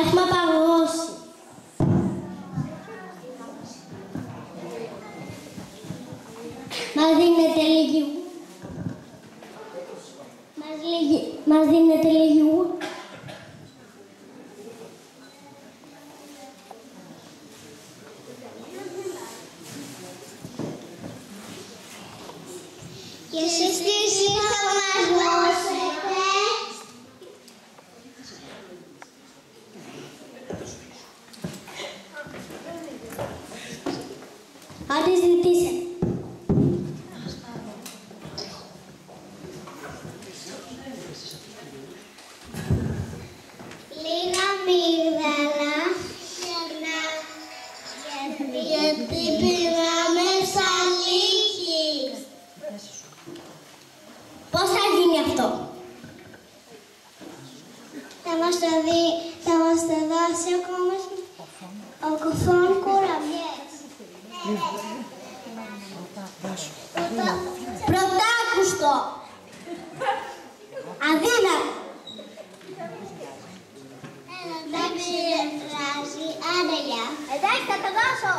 Έχουμε παγώσει. Μας δίνετε λίγο. Και εσείς τι θα μας δώσετε? Ό,τι ζητήσετε. Λίγα αμύγδαλα. Γιατί πήγαμε σαν λύκη. Πώς θα γίνει αυτό? Θα μας το δώσει ο κοφών κουραμπιές. Πρωτάκουστο. Αδύνατο. Δεν πειράζει. Άντε γεια. Εντάξει, θα το δώσω.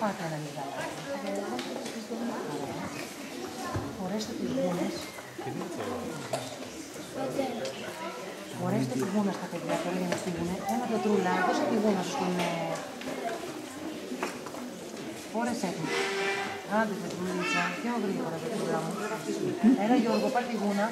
Πάτε ένα λιγάκι. Φορέστε τις γούνες. Φορέστε τη γούνα στα παιδιά τώρα για να στείλουνε. Ένα πετρούλα, δώσε τη γούνα σου στην... Φόρεσέ την. Άντε πετρούλιτσα, πιο γρήγορα πετρούλα μου. Έλα Γιώργο, πάρ' τη γούνα.